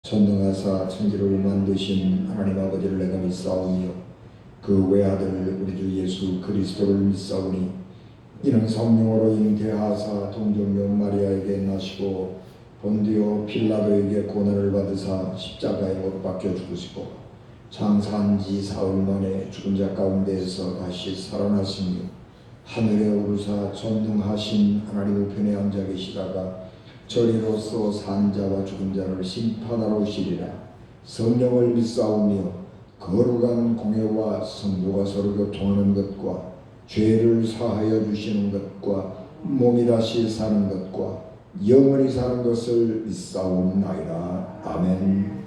전능하사 천지를 만드신 하나님 아버지를 내가 믿사오며 그 외아들 우리 주 예수 그리스도를 믿사오니 이는 성령으로 잉태하사 동정녀 마리아에게 나시고 본디오 필라도에게 고난을 받으사 십자가에 못 박혀 죽으시고 장사한 지 사흘 만에 죽은 자 가운데에서 다시 살아나시며 하늘에 오르사 전능하신 하나님 우편에 앉아 계시다가 저리로서 산 자와 죽은 자를 심판하러 오시리라. 성령을 믿사오며 거룩한 공회와 성도가 서로 교통하는 것과 죄를 사하여 주시는 것과 몸이 다시 사는 것과 영원히 사는 것을 믿사옵나이다. 아멘.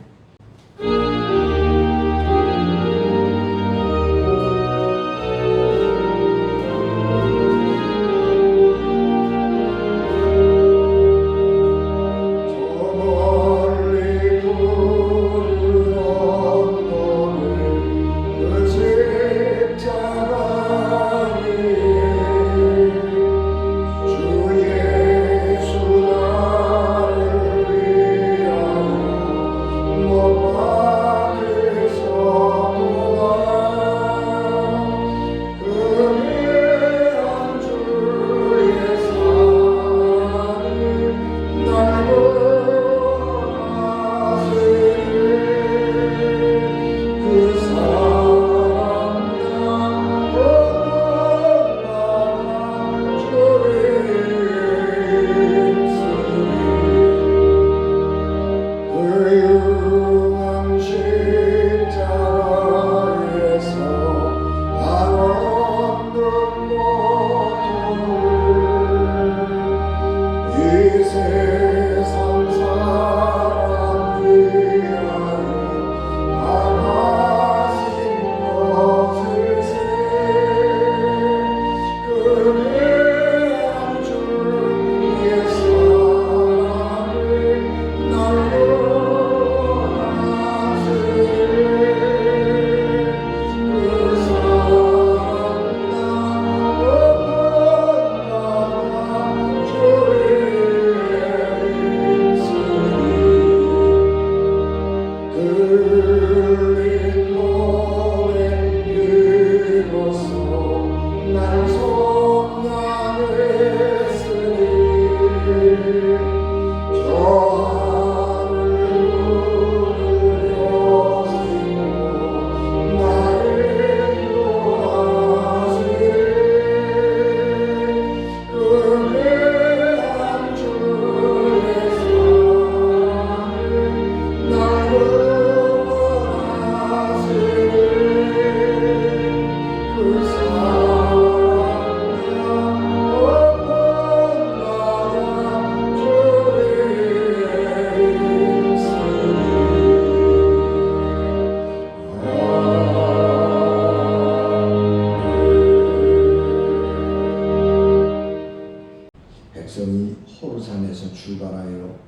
백성이 호르산에서 출발하여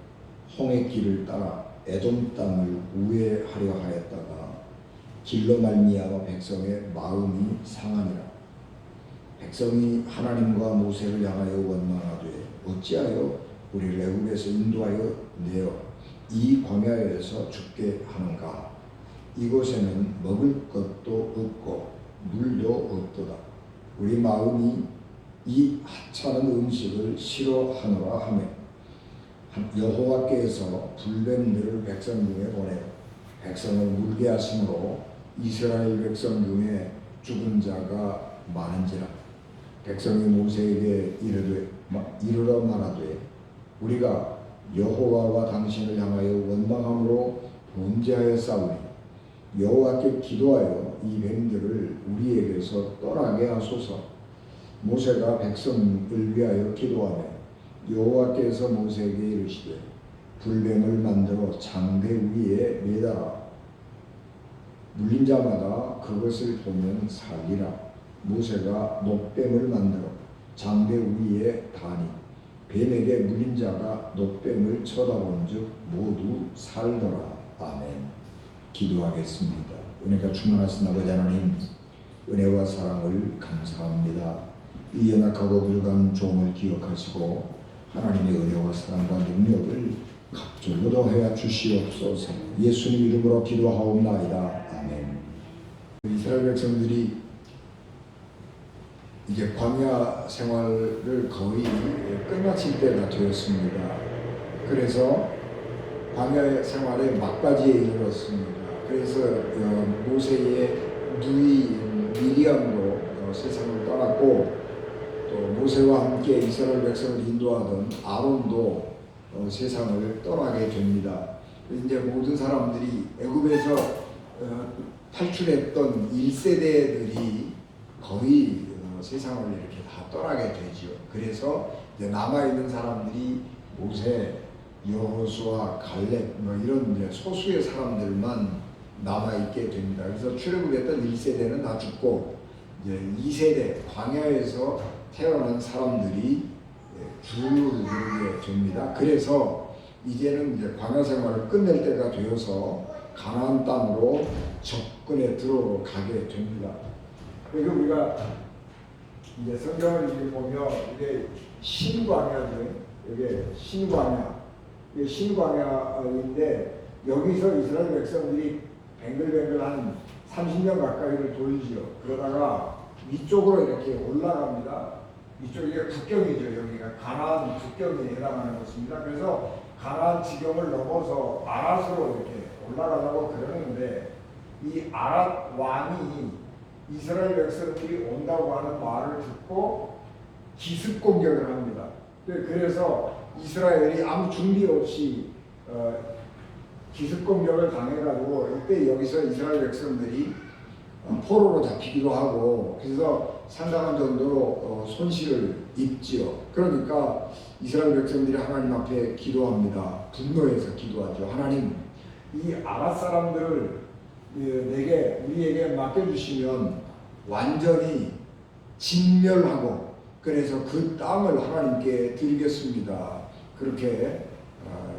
홍해길을 따라 에돔 땅을 우회하려 하였다가 길로 말미암아 백성의 마음이 상하니라. 백성이 하나님과 모세를 향하여 원망하되 어찌하여 우리를 애굽에서 인도하여 내어 이 광야에서 죽게 하는가. 이곳에는 먹을 것도 없고 물도 없도다. 우리 마음이 이 하찮은 음식을 싫어하노라 하며 여호와께서 불뱀들을 백성 중에 보내어 백성을 물게 하심으로 이스라엘 백성 중에 죽은 자가 많은지라. 백성이 모세에게 이르러 말하되 우리가 여호와와 당신을 향하여 원망함으로 범죄하여 싸우니 여호와께 기도하여 이 뱀들을 우리에게서 떠나게 하소서. 모세가 백성을 위하여 기도하며 여호와께서 모세에게 이르시되 불뱀을 만들어 장대 위에 매달아 물린 자마다 그것을 보면 살리라. 모세가 녹뱀을 만들어 장대 위에 다니 뱀에게 물린 자가 녹뱀을 쳐다본즉 모두 살더라. 아멘. 기도하겠습니다. 은혜가 충만하신 아버지 하나님, 은혜와 사랑을 감사합니다. 이 연약하고 불가한 종을 기억하시고 하나님의 은혜와 사랑과 능력을 갑절로도 하여 주시옵소서. 예수님 이름으로 기도하옵나이다. 아멘. 이스라엘 백성들이 이제 광야 생활을 거의 끝마칠 때가 되었습니다. 그래서 광야 생활의 막바지에 이르렀습니다. 그래서 모세의 누이인 미리암도 세상을 떠났고, 또 모세와 함께 이스라엘 백성을 인도하던 아론도 세상을 떠나게 됩니다. 이제 모든 사람들이 애굽에서 탈출했던 1세대들이 거의 세상을 이렇게 다 떠나게 되죠. 그래서 이제 남아있는 사람들이 모세, 여호수아, 갈렙 이런 이제 소수의 사람들만 남아있게 됩니다. 그래서 출애굽했던 1세대는 다 죽고 이제 2세대 광야에서 태어난 사람들이 주를 이루게 됩니다. 그래서 이제는 이제 광야 생활을 끝낼 때가 되어서 가나안 땅으로 접근해 들어가게 됩니다. 그리고 우리가 이제 성경을 보면 이게 신광야죠. 이게 신광야. 이게 신광야인데 여기서 이스라엘 백성들이 뱅글뱅글 한 30년 가까이를 돌지요. 그러다가 위쪽으로 이렇게 올라갑니다. 이쪽이 국경이죠. 여기가 가나안 국경에 해당하는 것입니다. 그래서 가나안 지경을 넘어서 아랏으로 이렇게 올라가자고 그러는데, 이 아랏 왕이 이스라엘 백성들이 온다고 하는 말을 듣고 기습 공격을 합니다. 그래서 이스라엘이 아무 준비 없이 기습 공격을 당해가지고 이때 여기서 이스라엘 백성들이 포로로 잡히기도 하고, 그래서 상당한 정도로 손실을 입지요. 그러니까 이스라엘 백성들이 하나님 앞에 기도합니다. 분노해서 기도하죠. 하나님, 이 아랏 사람들을 우리에게 맡겨주시면 완전히 진멸하고, 그래서 그 땅을 하나님께 드리겠습니다. 그렇게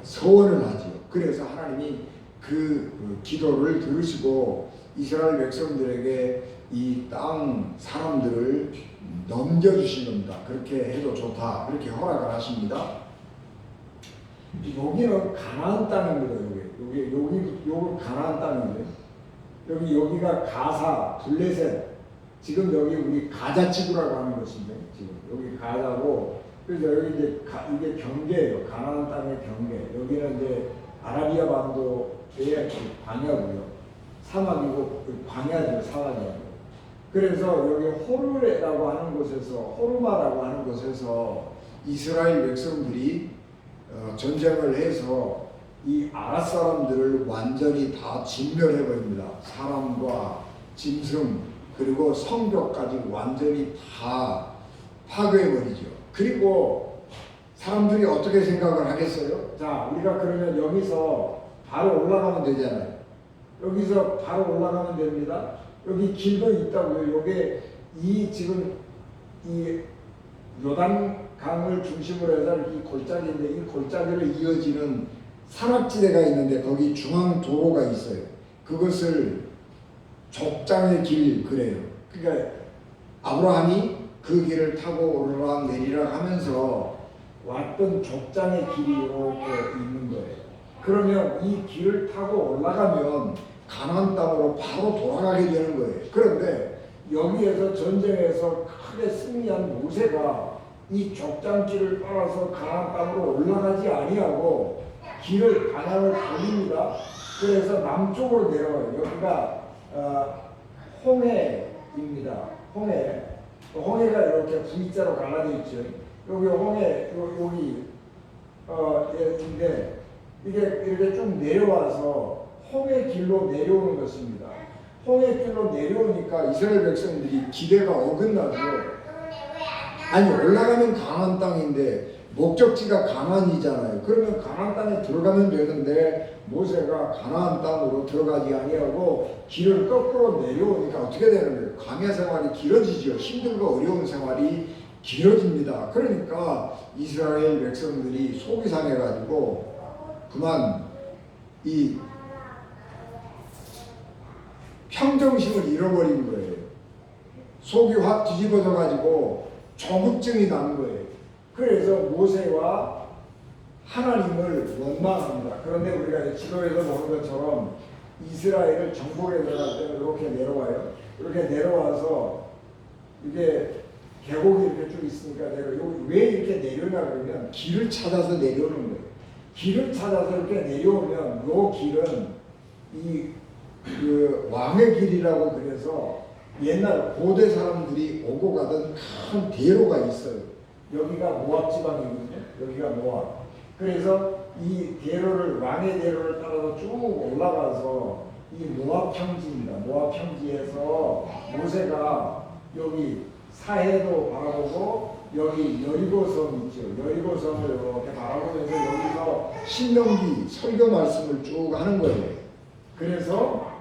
서원을 하죠. 그래서 하나님이 그 기도를 들으시고 이스라엘 백성들에게 이 땅 사람들을 넘겨주시는다. 그렇게 해도 좋다. 그렇게 허락을 하십니다. 여기는 가나안 땅입니다. 여기 가나안 땅인데, 여기가 가사, 블레셋, 지금 여기 우리 가자 지구라고 하는 것인데, 지금 여기 가자고, 그래서 여기 이제 이게 경계예요. 가나안 땅의 경계. 여기는 이제 아라비아 반도의 광야고요. 사막이고 광야죠, 사막이고. 그래서 여기 호르라고 하는 곳에서, 호르마라고 하는 곳에서 이스라엘 백성들이 전쟁을 해서 이 아랏 사람들을 완전히 다 진멸해 버립니다. 사람과 짐승 그리고 성벽까지 완전히 다 파괴해 버리죠. 그리고 사람들이 어떻게 생각을 하겠어요? 자, 우리가 그러면 여기서 바로 올라가면 되잖아요. 여기서 바로 올라가면 됩니다. 여기 길도 있다고요. 요게 지금 이 요단강을 중심으로 해서 이 골짜기인데, 이 골짜기로 이어지는 산악지대가 있는데 거기 중앙 도로가 있어요. 그것을 족장의 길 그래요. 그러니까 아브라함이 그 길을 타고 오르락 내리락 하면서 왔던 족장의 길이 이렇게 있는 거예요. 그러면 이 길을 타고 올라가면 가나안 땅으로 바로 돌아가게 되는 거예요. 그런데 여기에서 전쟁에서 크게 승리한 모세가 이 족장길을 따라서 가나안 땅으로 올라가지 아니하고 길을 방향을 돌립니다. 그래서 남쪽으로 내려가요. 여기가 홍해입니다. 홍해가 이렇게 V자로 갈라져 있죠. 여기 홍해, 여기인데 이게 이렇게 쭉 내려와서 홍해 길로 내려오는 것입니다. 홍해 길로 내려오니까 이스라엘 백성들이 기대가 어긋나죠. 아니, 올라가면 가나안 땅인데 목적지가 가나안이잖아요. 그러면 가나안 땅에 들어가면 되는데 모세가 가나안 땅으로 들어가지 아니하고 길을 거꾸로 내려오니까 어떻게 되는 거예요? 광야 생활이 길어지죠. 힘들고 어려운 생활이 길어집니다. 그러니까 이스라엘 백성들이 속이 상해가지고 그만 이 평정심을 잃어버린 거예요. 속이 확 뒤집어져 가지고 조급증이 나는 거예요. 그래서 모세와 하나님을 원망합니다. 그런데 우리가 지도에서 보는 것처럼 이스라엘을 정복에 들어갈 때는 이렇게 내려와요. 이렇게 내려와서 이게 계곡이 이렇게 쭉 있으니까 왜 이렇게 내려오냐 그러면 길을 찾아서 내려오는 거예요. 길을 찾아서 이렇게 내려오면 이 길은 그 왕의 길이라고 그래서 옛날 고대 사람들이 오고 가던 큰 대로가 있어요. 여기가 모압 지방이거든요. 여기가 모압. 그래서 이 대로를 왕의 대로를 따라서 쭉 올라가서 이 모압 평지입니다. 모압 평지에서 모세가 여기 사해도 바라보고 여기 여리고섬 있죠. 여리고섬을 이렇게 바라보면서 여기서 신명기 설교 말씀을 쭉 하는 거예요. 그래서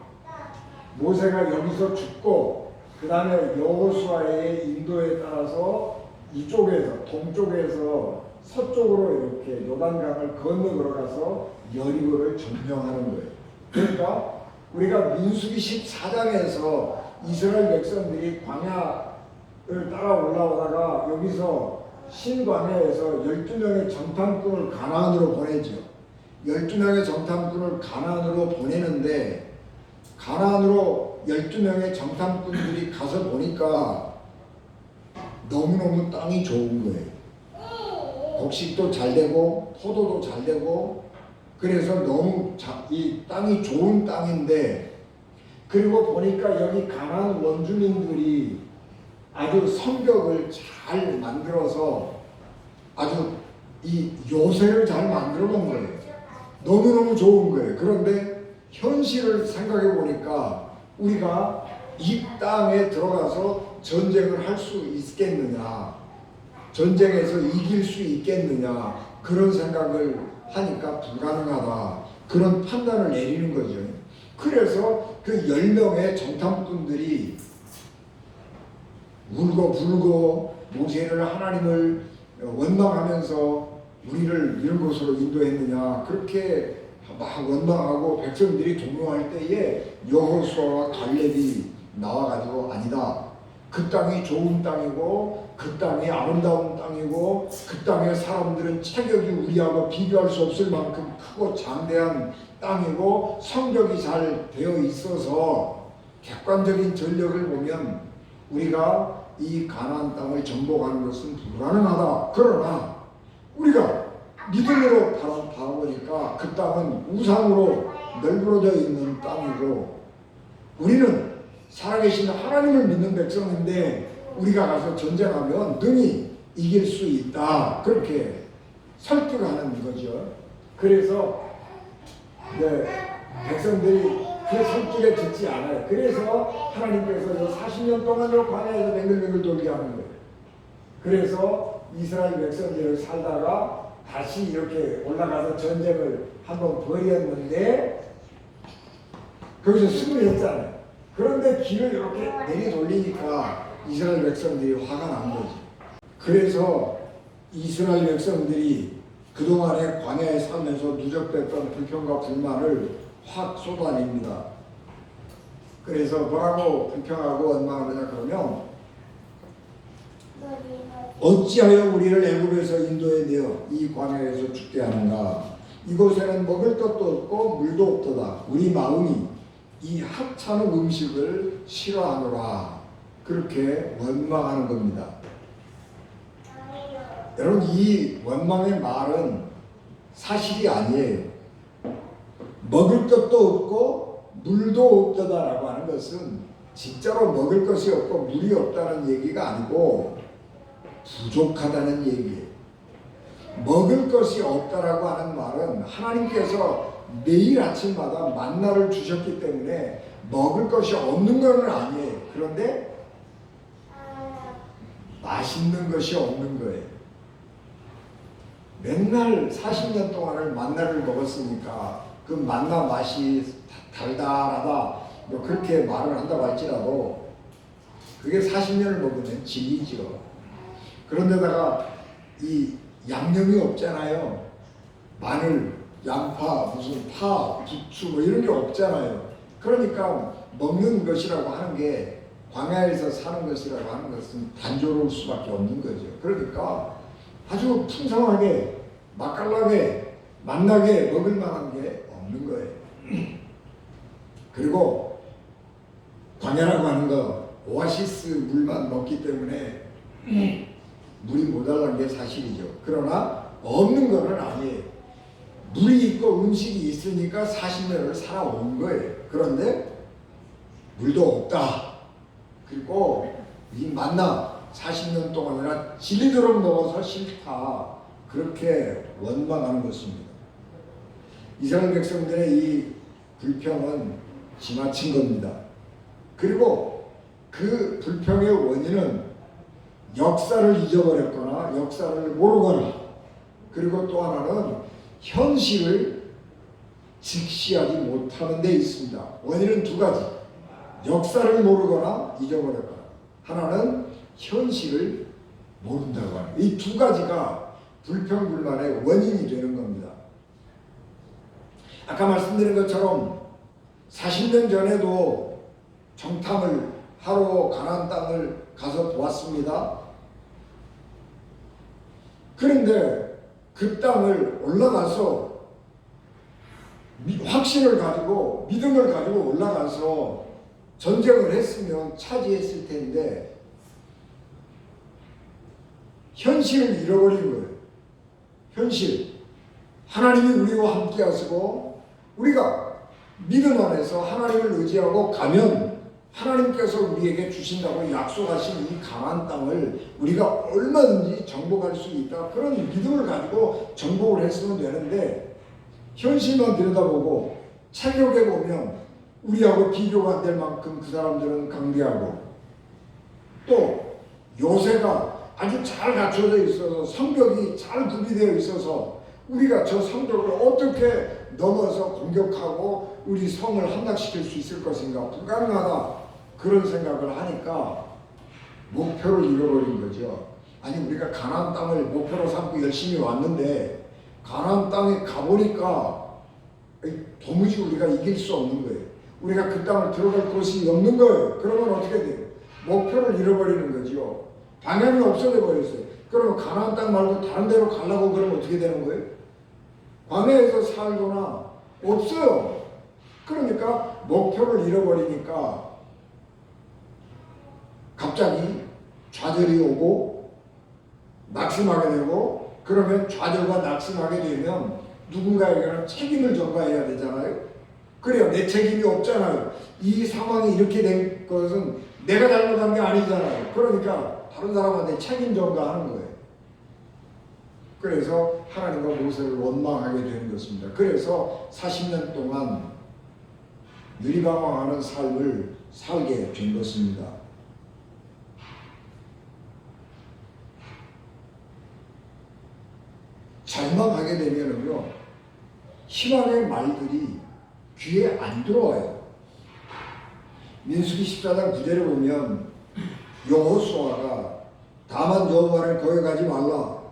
모세가 여기서 죽고 그 다음에 여호수아의 인도에 따라서 이쪽에서 동쪽에서 서쪽으로 이렇게 요단강을 건너 들어가서 여리고를 점령하는 거예요. 그러니까 우리가 민수기 14장에서 이스라엘 백성들이 광야를 따라 올라오다가 여기서 신광야에서 12명의 정탐꾼을 가나안으로 보내죠. 12명의 정탐꾼을 가나안으로 보내는데 가나안으로 12명의 정탐꾼들이 가서 보니까 너무너무 땅이 좋은 거예요. 곡식도 잘 되고 포도도 잘 되고 그래서 너무 이 땅이 좋은 땅인데 그리고 보니까 여기 가나안 원주민들이 아주 성벽을 잘 만들어서 아주 이 요새를 잘 만들어 놓은 거예요. 너무너무 좋은 거예요. 그런데 현실을 생각해 보니까 우리가 이 땅에 들어가서 전쟁을 할 수 있겠느냐, 전쟁에서 이길 수 있겠느냐 그런 생각을 하니까 불가능하다 그런 판단을 내리는 거죠. 그래서 그 10명의 정탐꾼들이 울고 불고 모세를 하나님을 원망하면서 우리를 이런 곳으로 인도했느냐 그렇게 막 원망하고 백성들이 동요할 때에 여호수아와 갈렙이 나와가지고 아니다. 그 땅이 좋은 땅이고 그 땅이 아름다운 땅이고 그 땅의 사람들은 체격이 우리하고 비교할 수 없을 만큼 크고 장대한 땅이고 성벽이 잘 되어 있어서 객관적인 전력을 보면 우리가 이 가나안 땅을 정복하는 것은 불가능하다. 그러나 우리가 믿음으로 바라보니까 그 땅은 우상으로 널브러져 있는 땅이고 우리는 살아계신 하나님을 믿는 백성인데 우리가 가서 전쟁하면 능히 이길 수 있다. 그렇게 설득하는 거죠. 그래서 백성들이 그 설득에 듣지 않아요. 그래서 하나님께서 40년 동안으로 광야에서 뱅글뱅글 돌게 하는 거예요. 그래서 이스라엘 백성들을 살다가 다시 이렇게 올라가서 전쟁을 한번 벌였는데 거기서 승리를 했잖아요. 그런데 길을 이렇게 내리돌리니까 이스라엘 백성들이 화가 난 거지. 그래서 이스라엘 백성들이 그동안에 광야에 살면서 누적됐던 불평과 불만을 확 쏟아냅니다. 그래서 뭐라고 불평하고 원망하느냐 그러면 어찌하여 우리를 애굽에서 인도에 내어 이 광야에서 죽게 하는가. 이곳에는 먹을 것도 없고 물도 없도다. 우리 마음이 이 하찮은 음식을 싫어하노라. 그렇게 원망하는 겁니다. 여러분 이 원망의 말은 사실이 아니에요. 먹을 것도 없고 물도 없다라고 하는 것은 진짜로 먹을 것이 없고 물이 없다는 얘기가 아니고 부족하다는 얘기예요. 먹을 것이 없다라고 하는 말은 하나님께서 매일 아침마다 만나를 주셨기 때문에 먹을 것이 없는 건 아니에요. 그런데 맛있는 것이 없는 거예요. 맨날 40년 동안을 만나를 먹었으니까 그 만나 맛이 달달하다 뭐 그렇게 말을 한다고 할지라도 그게 40년을 먹으면 질리죠. 그런데다가 이 양념이 없잖아요. 마늘, 양파, 무슨 파, 부추 뭐 이런 게 없잖아요. 그러니까 먹는 것이라고 하는 게 광야에서 사는 것이라고 하는 것은 단조로울 수밖에 없는 거죠. 그러니까 아주 풍성하게 맛깔나게 맛나게 먹을 만한 게 없는 거예요. 그리고 광야라고 하는 거 오아시스 물만 먹기 때문에 물이 모자란 게 사실이죠. 그러나 없는 거는 아니에요. 물이 있고 음식이 있으니까 40년을 살아온 거예요. 그런데 물도 없다. 그리고 이 만나 40년 동안이나 질리도록 먹어서 싫다. 그렇게 원망하는 것입니다. 이스라엘 백성들의 이 불평은 지나친 겁니다. 그리고 그 불평의 원인은 역사를 잊어버렸거나 역사를 모르거나, 그리고 또 하나는 현실을 직시하지 못하는 데 있습니다. 원인은 두 가지. 역사를 모르거나 잊어버렸거나, 하나는 현실을 모른다고 하는, 이 두 가지가 불평불만의 원인이 되는 겁니다. 아까 말씀드린 것처럼 40년 전에도 정탐을 하러 가나안 땅을 가서 보았습니다. 그런데 그 땅을 올라가서 확신을 가지고 믿음을 가지고 올라가서 전쟁을 했으면 차지했을 텐데 현실을 잃어버린 거예요. 현실. 하나님이 우리와 함께 하시고 우리가 믿음 안에서 하나님을 의지하고 가면 하나님께서 우리에게 주신다고 약속하신 이 강한 땅을 우리가 얼마든지 정복할 수 있다. 그런 믿음을 가지고 정복을 했으면 되는데, 현실만 들여다보고 체력에 보면 우리하고 비교가 안 될 만큼 그 사람들은 강대하고, 또 요새가 아주 잘 갖춰져 있어서 성벽이 잘 구비되어 있어서 우리가 저 성벽을 어떻게 넘어서 공격하고 우리 성을 함락시킬 수 있을 것인가, 불가능하다. 그런 생각을 하니까 목표를 잃어버린 거죠. 아니, 우리가 가나안 땅을 목표로 삼고 열심히 왔는데 가나안 땅에 가보니까 도무지 우리가 이길 수 없는 거예요. 우리가 그 땅을 들어갈 곳이 없는 거예요. 그러면 어떻게 돼요? 목표를 잃어버리는 거죠. 방향이 없어져 버렸어요. 그러면 가나안 땅 말고 다른 데로 가려고 그러면 어떻게 되는 거예요? 광야에서 살거나 없어요. 그러니까 목표를 잃어버리니까 갑자기 좌절이 오고 낙심하게 되고, 그러면 좌절과 낙심하게 되면 누군가에게는 책임을 전가해야 되잖아요. 그래요. 내 책임이 없잖아요. 이 상황이 이렇게 된 것은 내가 잘못한 게 아니잖아요. 그러니까 다른 사람한테 책임 전가하는 거예요. 그래서 하나님과 모세를 원망하게 되는 것입니다. 그래서 40년 동안 유리방황하는 삶을 살게 된 것입니다. 절망하게 되면은요, 희망의 말들이 귀에 안 들어와요. 민수기 14장 9절에 보면 여호수아가 다만 여호와를 거역하지 말라,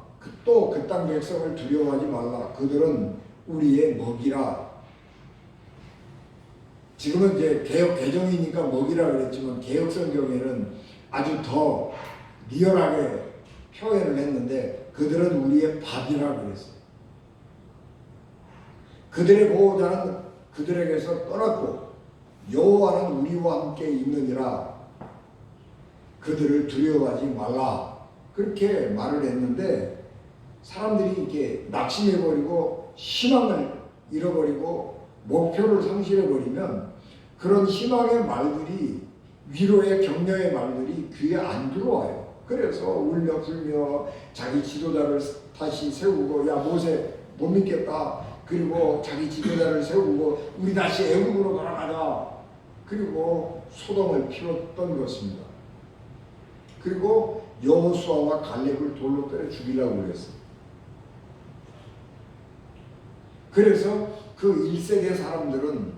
또 그 땅 백성을 두려워하지 말라, 그들은 우리의 먹이라. 지금은 이제 개혁 개정이니까 먹이라 그랬지만 개혁 성경에는 아주 더 리얼하게 표현을 했는데 그들은 우리의 밥이라 그랬어요. 그들의 보호자는 그들에게서 떠났고 여호와는 우리와 함께 있느니라, 그들을 두려워하지 말라, 그렇게 말을 했는데, 사람들이 이렇게 낙심해버리고 희망을 잃어버리고 목표를 상실해버리면 그런 희망의 말들이, 위로의 격려의 말들이 귀에 안 들어와요. 그래서 울며 불며 자기 지도자를 다시 세우고, 야 모세 못 믿겠다. 그리고 자기 지도자를 세우고 우리 다시 애굽으로 돌아가자. 그리고 소동을 피웠던 것입니다. 그리고 여호수아와 갈렙을 돌로 때려 죽이려고 그랬어요. 그래서 그 1세대 사람들은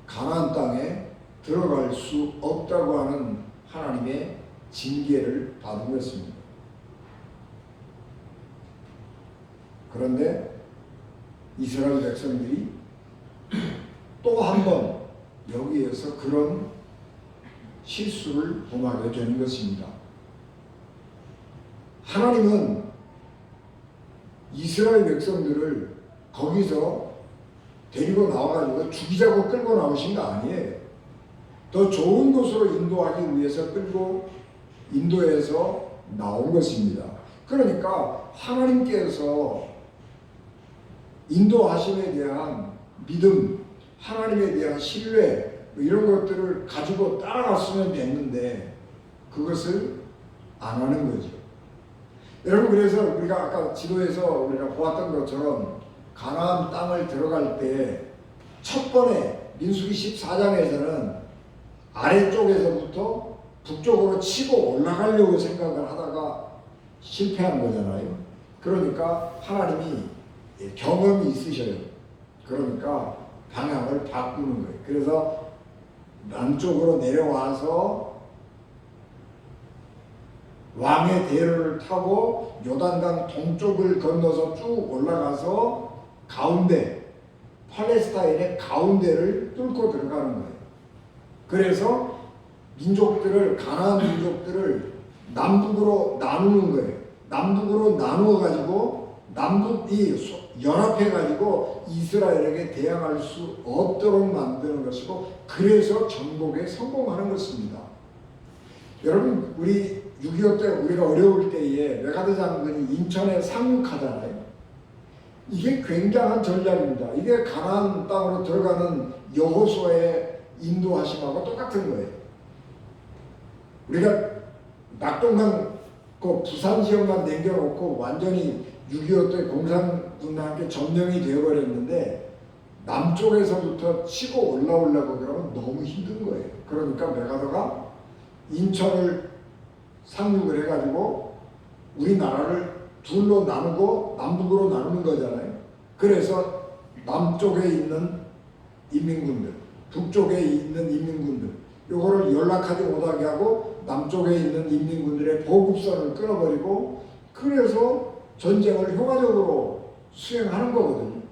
가나안 땅에 들어갈 수 없다고 하는 하나님의 징계를 받은 것입니다. 그런데 이스라엘 백성들이 또 한 번 여기에서 그런 실수를 범하게 되는 것입니다. 하나님은 이스라엘 백성들을 거기서 데리고 나와가지고 죽이자고 끌고 나오신 거 아니에요. 더 좋은 곳으로 인도하기 위해서 끌고 인도해서 나온 것입니다. 그러니까 하나님께서 인도하심에 대한 믿음, 하나님에 대한 신뢰 이런 것들을 가지고 따라갔으면 됐는데 그것을 안 하는 거죠. 여러분, 그래서 우리가 아까 지도에서 우리가 보았던 것처럼 가나안 땅을 들어갈 때 첫 번에 민수기 14장에서는 아래쪽에서부터 북쪽으로 치고 올라가려고 생각을 하다가 실패한 거잖아요. 그러니까 하나님이 경험이 있으셔요. 그러니까 방향을 바꾸는 거예요. 그래서 남쪽으로 내려와서 왕의 대로를 타고 요단강 동쪽을 건너서 쭉 올라가서 가운데 팔레스타인의 가운데를 뚫고 들어가는 거예요. 그래서 민족들을 가나안 민족들을 남북으로 나누는 거예요. 남북으로 나누어 가지고 남북이 연합해 가지고 이스라엘에게 대항할 수 없도록 만드는 것이고 그래서 정복에 성공하는 것입니다. 여러분, 우리 6.25 때 우리가 어려울 때에 메가드 장군이 인천에 상륙하잖아요. 이게 굉장한 전략입니다. 이게 가나안 땅으로 들어가는 여호수아의 인도하심하고 똑같은 거예요. 우리가 낙동강 그 부산 지역만 남겨놓고 완전히 6.25 때 공산군과 함께 점령이 되어버렸는데 남쪽에서부터 치고 올라오려고 그러면 너무 힘든 거예요. 그러니까 메가더가 인천을 상륙을 해가지고 우리나라를 둘로 나누고 남북으로 나누는 거잖아요. 그래서 남쪽에 있는 인민군들, 북쪽에 있는 인민군들 요거를 연락하지 못하게 하고 남쪽에 있는 인민군들의 보급선을 끊어버리고 그래서 전쟁을 효과적으로 수행하는 거거든요.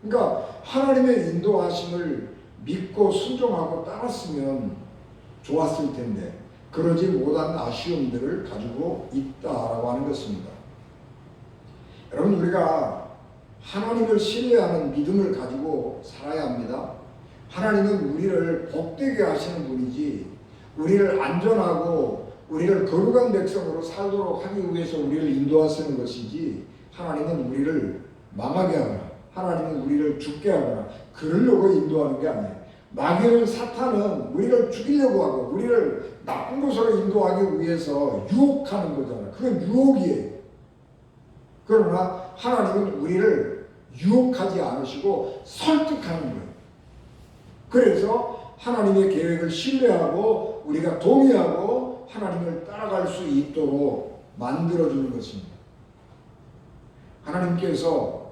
그러니까 하나님의 인도하심을 믿고 순종하고 따랐으면 좋았을 텐데 그러지 못한 아쉬움들을 가지고 있다라고 하는 것입니다. 여러분, 우리가 하나님을 신뢰하는 믿음을 가지고 살아야 합니다. 하나님은 우리를 복되게 하시는 분이지 우리를 안전하고 우리를 거룩한 백성으로 살도록 하기 위해서 우리를 인도하시는 것이지 하나님은 우리를 망하게 하거나 하나님은 우리를 죽게 하거나 그러려고 인도하는 게 아니에요. 마귀는 사탄은 우리를 죽이려고 하고 우리를 나쁜 곳으로 인도하기 위해서 유혹하는 거잖아요. 그건 유혹이에요. 그러나 하나님은 우리를 유혹하지 않으시고 설득하는 거예요. 그래서 하나님의 계획을 신뢰하고 우리가 동의하고 하나님을 따라갈 수 있도록 만들어주는 것입니다. 하나님께서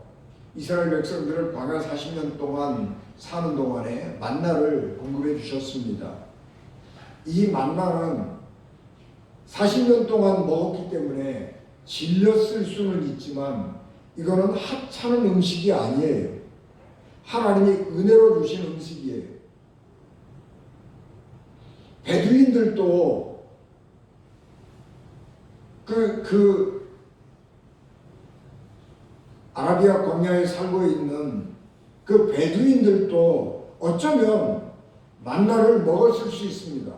이스라엘 백성들을 광야 40년 동안 사는 동안에 만나를 공급해 주셨습니다. 이 만나는 40년 동안 먹었기 때문에 질렸을 수는 있지만 이거는 하찮은 음식이 아니에요. 하나님이 은혜로 주신 음식이에요. 베두인들도 아라비아 광야에 살고 있는 그 베두인들도 어쩌면 만나를 먹었을 수 있습니다.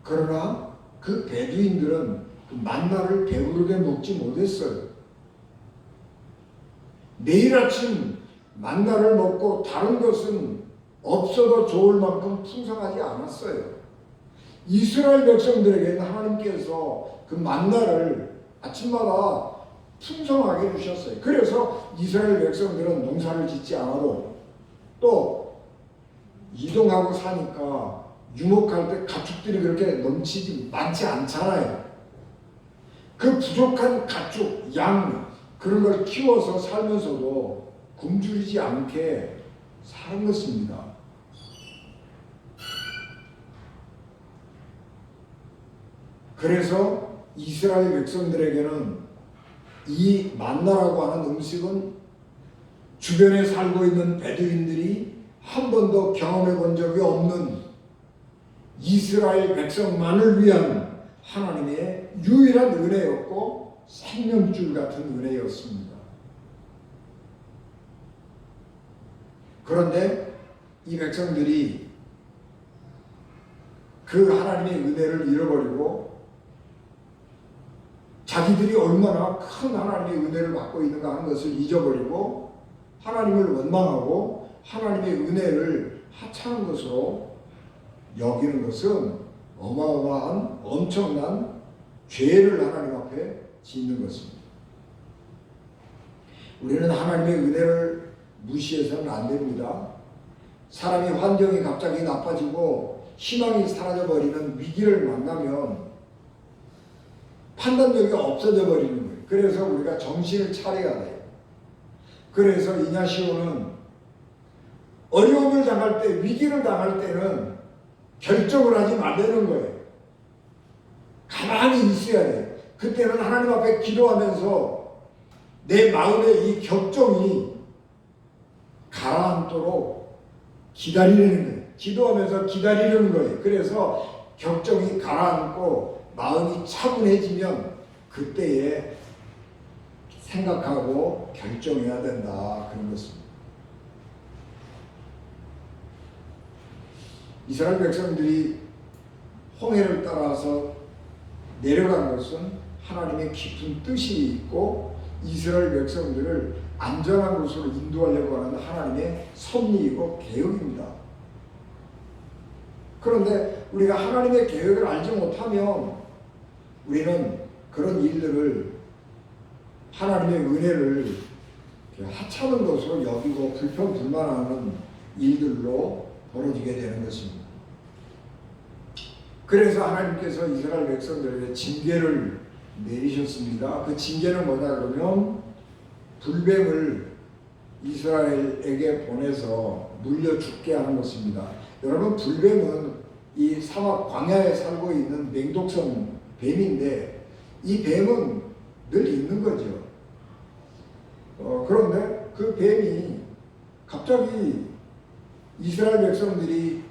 그러나 그 베두인들은 그 만나를 배부르게 먹지 못했어요. 매일 아침 만나를 먹고 다른 것은 없어도 좋을 만큼 풍성하지 않았어요. 이스라엘 백성들에게는 하나님께서 그 만나를 아침마다 풍성하게 주셨어요. 그래서 이스라엘 백성들은 농사를 짓지 않아도 또 이동하고 사니까 유목할 때 가축들이 그렇게 넘치지 많지 않잖아요. 그 부족한 가축, 양 그런 걸 키워서 살면서도 굶주리지 않게 사는 것입니다. 그래서 이스라엘 백성들에게는 이 만나라고 하는 음식은 주변에 살고 있는 베두인들이 한 번도 경험해 본 적이 없는 이스라엘 백성만을 위한 하나님의 유일한 은혜였고 생명줄 같은 은혜였습니다. 그런데 이 백성들이 그 하나님의 은혜를 잃어버리고 자기들이 얼마나 큰 하나님의 은혜를 받고 있는가 하는 것을 잊어버리고 하나님을 원망하고 하나님의 은혜를 하찮은 것으로 여기는 것은 어마어마한 엄청난 죄를 하나님 앞에 짓는 것입니다. 우리는 하나님의 은혜를 무시해서는 안 됩니다. 사람이 환경이 갑자기 나빠지고 희망이 사라져버리는 위기를 만나면 판단력이 없어져 버리는 거예요. 그래서 우리가 정신을 차려야 돼요. 그래서 이냐시오는 어려움을 당할 때, 위기를 당할 때는 결정을 하지 말라는 거예요. 가만히 있어야 돼요. 그때는 하나님 앞에 기도하면서 내 마음의 이 격정이 가라앉도록 기다리려는 거예요. 기도하면서 기다리려는 거예요. 그래서 격정이 가라앉고 마음이 차분해지면 그때에 생각하고 결정해야 된다. 그런 것입니다. 이스라엘 백성들이 홍해를 따라서 내려간 것은 하나님의 깊은 뜻이 있고 이스라엘 백성들을 안전한 곳으로 인도하려고 하는 하나님의 섭리이고 계획입니다. 그런데 우리가 하나님의 계획을 알지 못하면 우리는 그런 일들을 하나님의 은혜를 하찮은 것으로 여기고 불평불만하는 일들로 벌어지게 되는 것입니다. 그래서 하나님께서 이스라엘 백성들에게 징계를 내리셨습니다. 그 징계는 뭐냐 그러면 불뱀을 이스라엘에게 보내서 물려 죽게 하는 것입니다. 여러분, 불뱀은 이 사막 광야에 살고 있는 맹독성 뱀인데 이 뱀은 늘 있는 거죠. 그런데 그 뱀이 갑자기 이스라엘 백성들이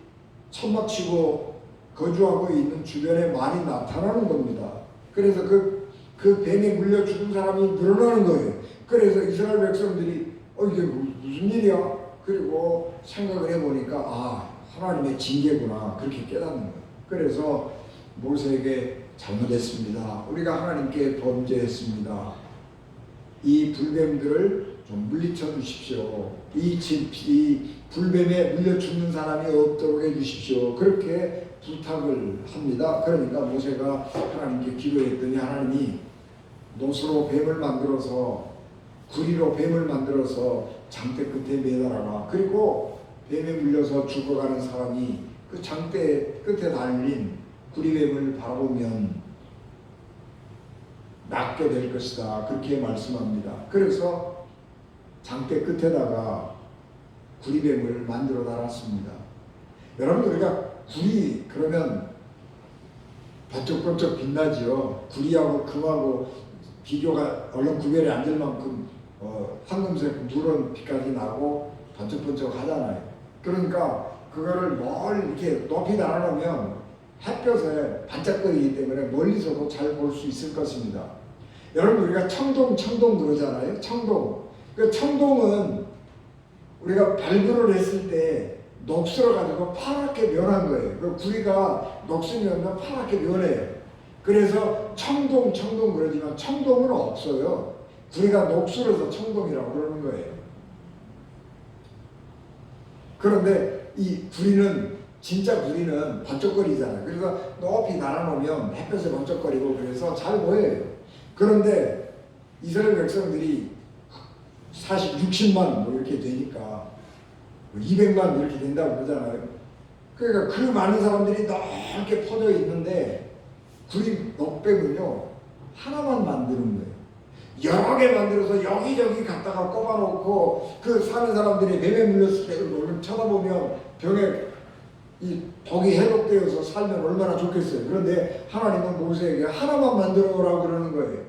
천막치고 거주하고 있는 주변에 많이 나타나는 겁니다. 그래서 그 뱀에 물려 죽은 사람이 늘어나는 거예요. 그래서 이스라엘 백성들이 이게 무슨 일이야? 그리고 생각을 해보니까 하나님의 징계구나 그렇게 깨닫는 거예요. 그래서 모세에게 잘못했습니다. 우리가 하나님께 범죄했습니다. 이 불뱀들을 좀 물리쳐 주십시오. 이 불뱀에 물려 죽는 사람이 없도록 해주십시오. 그렇게 부탁을 합니다. 그러니까 모세가 하나님께 기도했더니 하나님이 노스로 뱀을 만들어서 구리로 뱀을 만들어서 장대 끝에 매달아라. 그리고 뱀에 물려서 죽어가는 사람이 그 장대 끝에 달린 구리뱀을 바라보면 낫게 될 것이다. 그렇게 말씀합니다. 그래서 장대 끝에다가 구리뱀을 만들어 달았습니다. 여러분, 우리가 구리 그러면 번쩍번쩍 빛나지요. 구리하고 금하고 비교가 얼른 구별이 안 될 만큼 황금색 누런 빛깔이 나고 번쩍번쩍 하잖아요. 그러니까 그거를 멀리 이렇게 높이 달아놓으면 햇볕에 반짝거리기 때문에 멀리서도 잘 볼 수 있을 것입니다. 여러분, 우리가 청동 그러잖아요. 청동. 그 청동은 우리가 발굴을 했을 때 녹슬어가지고 파랗게 변한 거예요. 그 구리가 녹슬면 파랗게 변해요. 그래서 청동 그러지만 청동은 없어요. 구리가 녹슬어서 청동이라고 그러는 거예요. 그런데 이 구리는 진짜 구리는 번쩍거리잖아요. 그래서 높이 날아놓으면 햇볕에 번쩍거리고 그래서 잘 보여요. 그런데 이스라엘 백성들이 60만 뭐 이렇게 되니까 200만 이렇게 된다고 그러잖아요. 그러니까 그 많은 사람들이 넓게 퍼져 있는데 구리 녹뱀을요 하나만 만드는 거예요. 여러 개 만들어서 여기저기 갖다가 꼽아놓고 그 사는 사람들이 뱀에 물렸을 때 그걸 쳐다보면 병에 이 독이 해독되어서 살면 얼마나 좋겠어요. 그런데 하나님은 모세에게 하나만 만들어 오라고 그러는 거예요.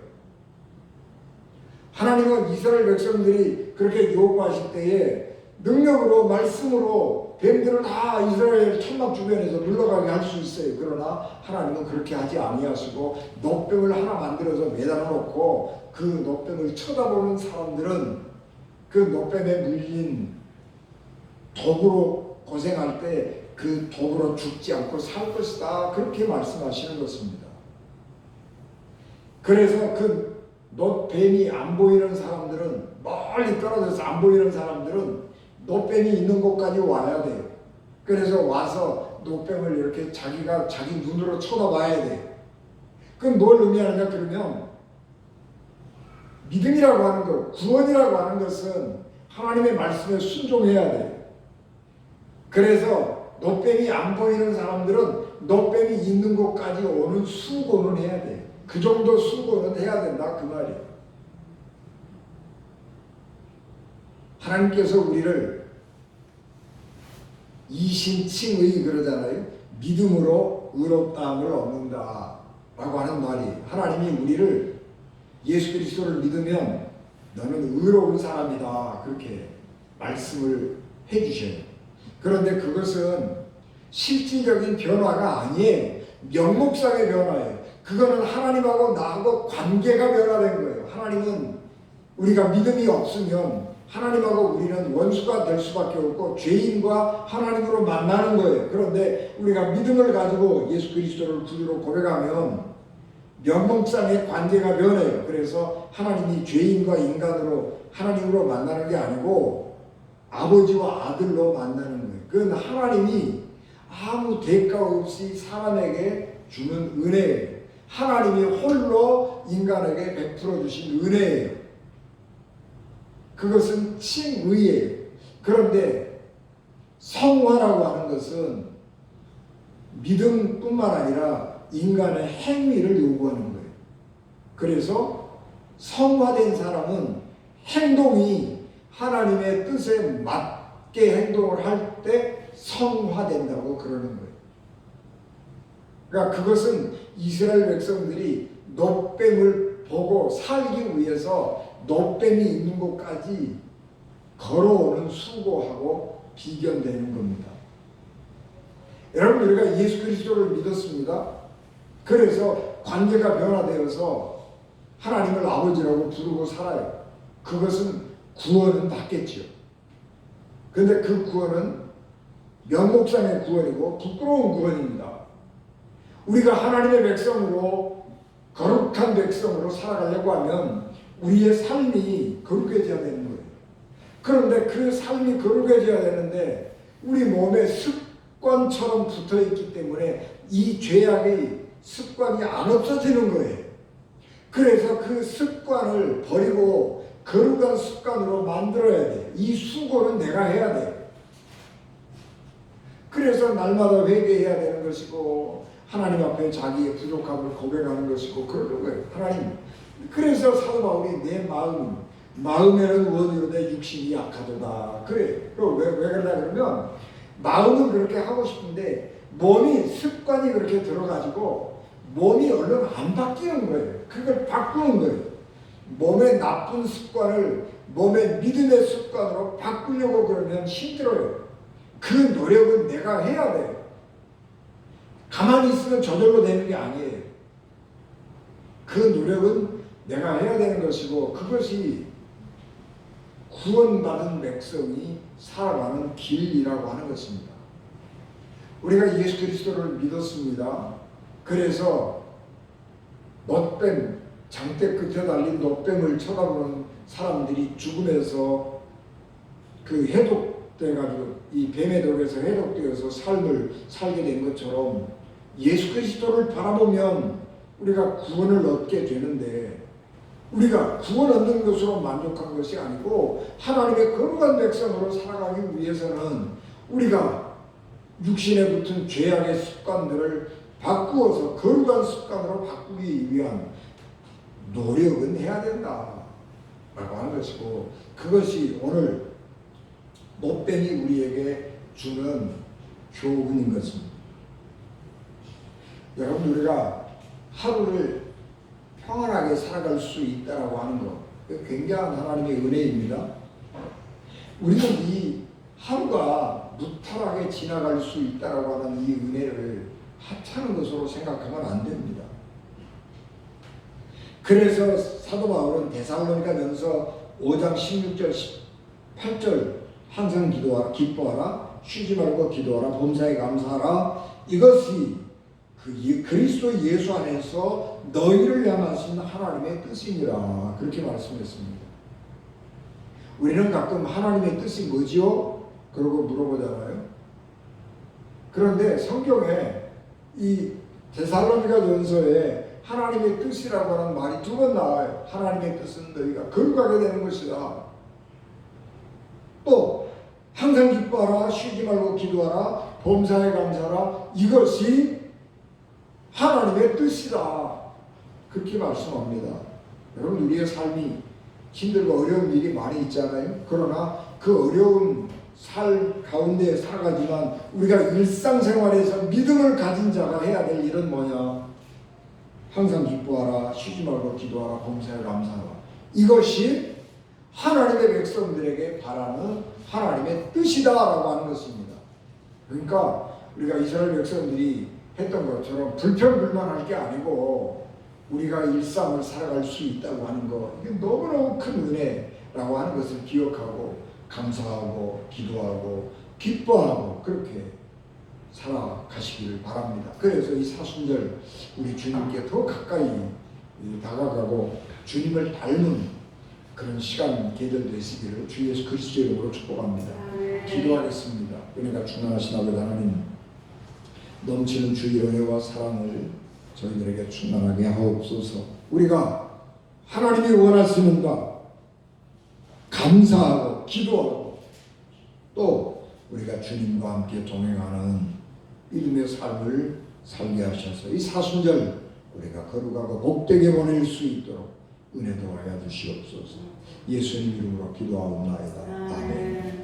하나님은 이스라엘 백성들이 그렇게 요구하실 때에 능력으로 말씀으로 뱀들을 다 이스라엘 천막 주변에서 물러가게 할 수 있어요. 그러나 하나님은 그렇게 하지 아니하시고 놋뱀을 하나 만들어서 매달아 놓고 그 놋뱀을 쳐다보는 사람들은 그 놋뱀에 물린 독으로 고생할 때 그 독으로 죽지 않고 살 것이다. 그렇게 말씀하시는 것입니다. 그래서 그 놋뱀이 안 보이는 사람들은, 멀리 떨어져서 안 보이는 사람들은 놋뱀이 있는 곳까지 와야 돼요. 그래서 와서 놋뱀을 이렇게 자기가 자기 눈으로 쳐다봐야 돼요. 그건 뭘 의미하느냐 그러면 믿음이라고 하는 것, 구원이라고 하는 것은 하나님의 말씀에 순종해야 돼요. 그래서 놋뱀이 안 보이는 사람들은 놋뱀이 있는 곳까지 오는 수고는 해야 돼요. 그 정도 수고는 해야 된다 그 말이에요. 하나님께서 우리를 이신칭의 그러잖아요. 믿음으로 의롭다함을 얻는다 라고 하는 말이, 하나님이 우리를 예수 그리스도를 믿으면 너는 의로운 사람이다 그렇게 말씀을 해주셔요. 그런데 그것은 실질적인 변화가 아니에요. 명목상의 변화예요. 그거는 하나님하고 나하고 관계가 변화된 거예요. 하나님은 우리가 믿음이 없으면 하나님하고 우리는 원수가 될 수밖에 없고 죄인과 하나님으로 만나는 거예요. 그런데 우리가 믿음을 가지고 예수 그리스도를 구주로 고백하면 명목상의 관계가 변해요. 그래서 하나님이 죄인과 인간으로 하나님으로 만나는 게 아니고 아버지와 아들로 만나는 거예요. 그건 하나님이 아무 대가 없이 사람에게 주는 은혜예요. 하나님이 홀로 인간에게 베풀어 주신 은혜예요. 그것은 칭의예요. 그런데 성화라고 하는 것은 믿음뿐만 아니라 인간의 행위를 요구하는 거예요. 그래서 성화된 사람은 행동이 하나님의 뜻에 맞게 행동을 할 때 성화된다고 그러는 거예요. 그러니까 그것은 이스라엘 백성들이 놋뱀을 보고 살기 위해서 놋뱀이 있는 곳까지 걸어오는 수고하고 비견되는 겁니다. 여러분, 우리가 예수 그리스도를 믿었습니다. 그래서 관계가 변화되어서 하나님을 아버지라고 부르고 살아요. 그것은 구원은 받겠죠. 그런데 그 구원은 면목상의 구원이고 부끄러운 구원입니다. 우리가 하나님의 백성으로, 거룩한 백성으로 살아가려고 하면 우리의 삶이 거룩해져야 되는 거예요. 그런데 그 삶이 거룩해져야 되는데 우리 몸에 습관처럼 붙어있기 때문에 이 죄악의 습관이 안 없어지는 거예요. 그래서 그 습관을 버리고 거룩한 습관으로 만들어야 돼요. 이 수고는 내가 해야 돼요. 그래서 날마다 회개해야 되는 것이고 하나님 앞에 자기의 부족함을 고백하는 것이고 그러는 거예요. 하나님, 그래서 사도 바울이 내 마음에는 원이로되 육신이 약하도다. 그래. 왜 그러냐 그러면 마음은 그렇게 하고 싶은데 몸이 습관이 그렇게 들어가지고 몸이 얼른 안 바뀌는 거예요. 그걸 바꾸는 거예요. 몸의 나쁜 습관을 몸의 믿음의 습관으로 바꾸려고 그러면 힘들어요. 그 노력은 내가 해야 돼요. 가만히 있으면 저절로 되는 게 아니에요. 그 노력은 내가 해야 되는 것이고 그것이 구원받은 백성이 살아가는 길이라고 하는 것입니다. 우리가 예수 그리스도를 믿었습니다. 그래서 놋뱀, 장대 끝에 달린 놋뱀을 쳐다보는 사람들이 죽음에서 그 해독돼가지고 이 뱀의 독에서 해독되어서 삶을 살게 된 것처럼 예수 그리스도를 바라보면 우리가 구원을 얻게 되는데 우리가 구원 얻는 것으로 만족한 것이 아니고 하나님의 거룩한 백성으로 살아가기 위해서는 우리가 육신에 붙은 죄악의 습관들을 바꾸어서 거룩한 습관으로 바꾸기 위한 노력은 해야 된다 라고 하는 것이고 그것이 오늘 놋뱀이 우리에게 주는 교훈인 것입니다. 여러분, 우리가 하루를 평안하게 살아갈 수 있다라고 하는 것, 굉장한 하나님의 은혜입니다. 우리는 이 하루가 무탈하게 지나갈 수 있다라고 하는 이 은혜를 하찮은 것으로 생각하면 안 됩니다. 그래서 사도 바울은 데살로니가전서 5장 16절 18절 항상 기도하라, 기뻐하라, 쉬지 말고 기도하라, 범사에 감사하라, 이것이 그리스도 예수 안에서 너희를 향하신 하나님의 뜻이니라, 그렇게 말씀했습니다. 우리는 가끔 하나님의 뜻이 뭐지요? 그러고 물어보잖아요. 그런데 성경에 이 데살로니가전서에 하나님의 뜻이라고 하는 말이 2번 나와요. 하나님의 뜻은 너희가 거룩하게 되는 것이다. 또 항상 기뻐하라, 쉬지 말고 기도하라, 범사에 감사하라, 이것이 하나님의 뜻이다, 그렇게 말씀합니다. 여러분, 우리의 삶이 힘들고 어려운 일이 많이 있잖아요. 그러나 그 어려운 삶 가운데 살아가지만 우리가 일상생활에서 믿음을 가진 자가 해야 될 일은 뭐냐? 항상 기뻐하라, 쉬지 말고 기도하라, 범사에 감사하라, 이것이 하나님의 백성들에게 바라는 하나님의 뜻이다라고 하는 것입니다. 그러니까 우리가 이스라엘 백성들이 했던 것처럼 불평불만할 게 아니고 우리가 일상을 살아갈 수 있다고 하는 것, 이게 너무너무 큰 은혜라고 하는 것을 기억하고 감사하고 기도하고 기뻐하고 그렇게 살아가시기를 바랍니다. 그래서 이 사순절 우리 주님께 더 가까이 다가가고 주님을 닮은 그런 시간 계절 되시기를 주 예수 그리스도의 이름으로 축복합니다. 기도하겠습니다. 은혜가 충만하신 아버지 하나님, 넘치는 주의 은혜와 사랑을 저희들에게 충만하게 하옵소서. 우리가 하나님이 원하시는 바 감사하고 기도하고 또 우리가 주님과 함께 동행하는 믿음의 삶을 살게 하셔서 이 사순절 우리가 거룩하고 복되게 보낼 수 있도록 은혜 도와야 주시옵소서. 예수님 이름으로 기도하옵나이다. 아멘.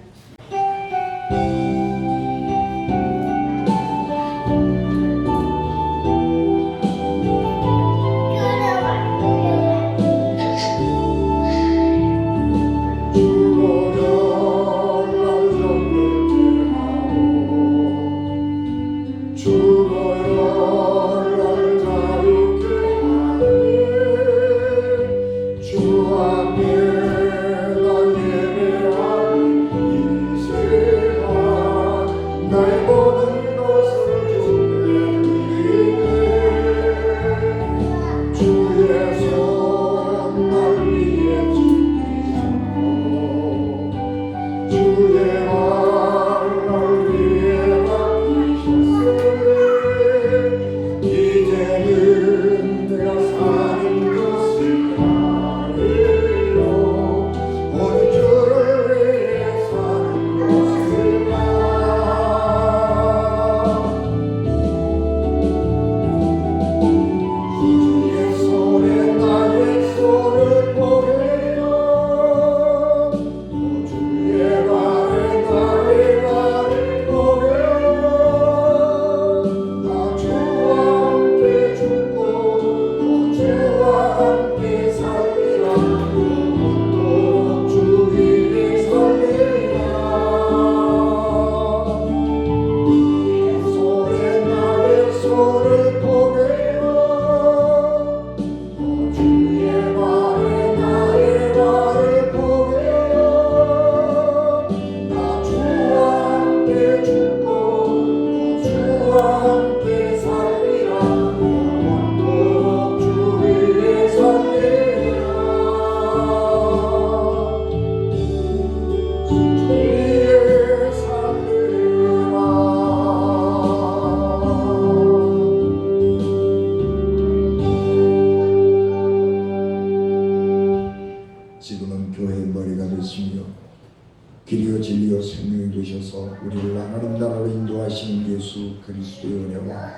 길이요 진리요 생명이 되셔서 우리를 하나님 나라로 인도하시는 예수 그리스도의 은혜와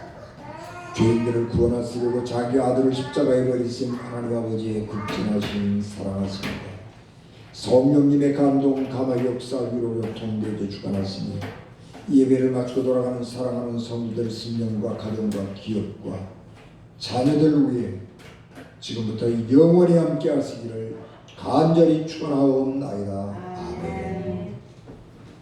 죄인들을 구원하시려고 자기 아들을 십자가에 버리신 하나님 아버지의 극진하신 사랑하십니다. 성령님의 감동 감화 역사 위로 통되게 주관하시니 이 예배를 마치고 돌아가는 사랑하는 성도들 생명과 가정과 기업과 자녀들 위해 지금부터 영원히 함께 하시기를 간절히 축원하옵나이다. 아멘.